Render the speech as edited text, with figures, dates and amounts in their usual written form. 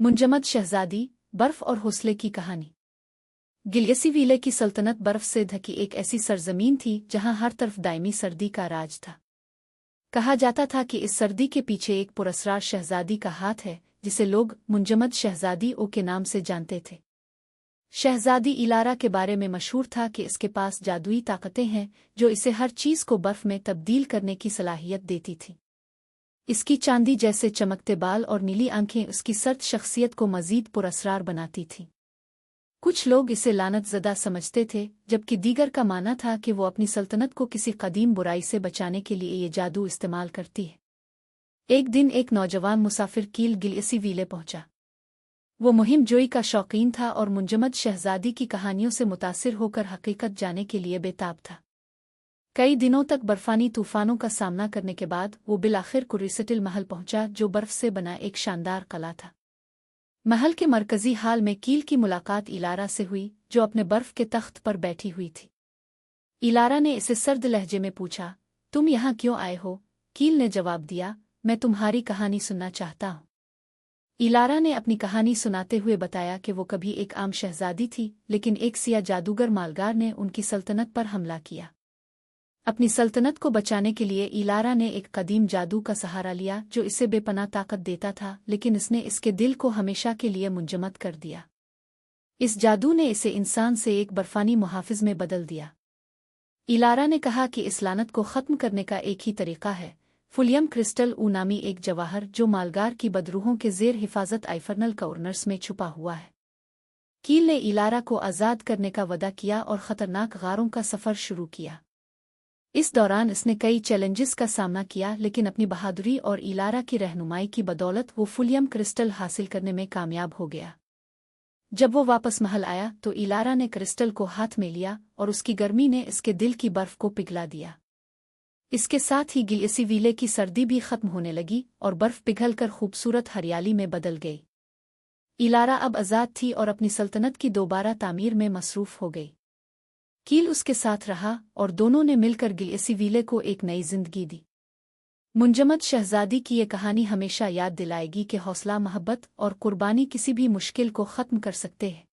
मुंजमद शहजादी, बर्फ और हौसले की कहानी। गिलियसीवीले की सल्तनत बर्फ से ढकी एक ऐसी सरजमीन थी जहां हर तरफ दायमी सर्दी का राज था। कहा जाता था कि इस सर्दी के पीछे एक पुरस्रार शहजादी का हाथ है, जिसे लोग मुंजमद शहजादी ओ के नाम से जानते थे। शहजादी इलारा के बारे में मशहूर था कि इसके पास जादुई ताकतें हैं जो इसे हर चीज़ को बर्फ में तब्दील करने की सलाहियत देती थी। इसकी चांदी जैसे चमकते बाल और नीली आंखें उसकी सर्द शख्सियत को मजीद पुरस्रार बनाती थीं। कुछ लोग इसे लानतज़दा समझते थे, जबकि दीगर का मानना था कि वो अपनी सल्तनत को किसी कदीम बुराई से बचाने के लिए ये जादू इस्तेमाल करती है। एक दिन एक नौजवान मुसाफिर कील गिलियसीवीले पहुंचा। वो मुहिम जोई का शौकीन था और मुंजमद शहजादी की कहानियों से मुतासिर होकर हकीकत जाने के लिए बेताब था। कई दिनों तक बर्फानी तूफानों का सामना करने के बाद वो बिलाखिर कुरिसटिल महल पहुंचा, जो बर्फ से बना एक शानदार कला था। महल के मरकजी हाल में कील की मुलाकात इलारा से हुई, जो अपने बर्फ के तख्त पर बैठी हुई थी। इलारा ने इसे सर्द लहजे में पूछा, तुम यहाँ क्यों आए हो? कील ने जवाब दिया, मैं तुम्हारी कहानी सुनना चाहता हूँ। इलारा ने अपनी कहानी सुनाते हुए बताया कि वो कभी एक आम शहजादी थी, लेकिन एक सिया जादूगर मालगार ने उनकी सल्तनत पर हमला किया। अपनी सल्तनत को बचाने के लिए इलारा ने एक कदीम जादू का सहारा लिया जो इसे बेपनाह ताकत देता था, लेकिन इसने इसके दिल को हमेशा के लिए मुंजमद कर दिया। इस जादू ने इसे इंसान से एक बर्फानी मुहाफिज में बदल दिया। इलारा ने कहा कि इस लानत को ख़त्म करने का एक ही तरीका है, फुलियम क्रिस्टल ऊ नामी एक जवाहर जो मालगार की बदरूहों के ज़ेर हिफाजत आइफरनल कॉर्नर्स में छुपा हुआ है। कील ने इलारा को आज़ाद करने का वदा किया और ख़तरनाक गारों का सफ़र शुरू किया। इस दौरान इसने कई चैलेंजेस का सामना किया, लेकिन अपनी बहादुरी और इलारा की रहनुमाई की बदौलत वो फुलियम क्रिस्टल हासिल करने में कामयाब हो गया। जब वो वापस महल आया तो इलारा ने क्रिस्टल को हाथ में लिया और उसकी गर्मी ने इसके दिल की बर्फ को पिघला दिया। इसके साथ ही गिलियसीवीले की सर्दी भी खत्म होने लगी और बर्फ पिघलकर खूबसूरत हरियाली में बदल गई। इलारा अब आज़ाद थी और अपनी सल्तनत की दोबारा तामीर में मसरूफ़ हो गई। कील उसके साथ रहा और दोनों ने मिलकर गिलियसीवीले को एक नई जिंदगी दी। मुंजमद शहजादी की ये कहानी हमेशा याद दिलाएगी कि हौसला, मोहब्बत और कुर्बानी किसी भी मुश्किल को ख़त्म कर सकते हैं।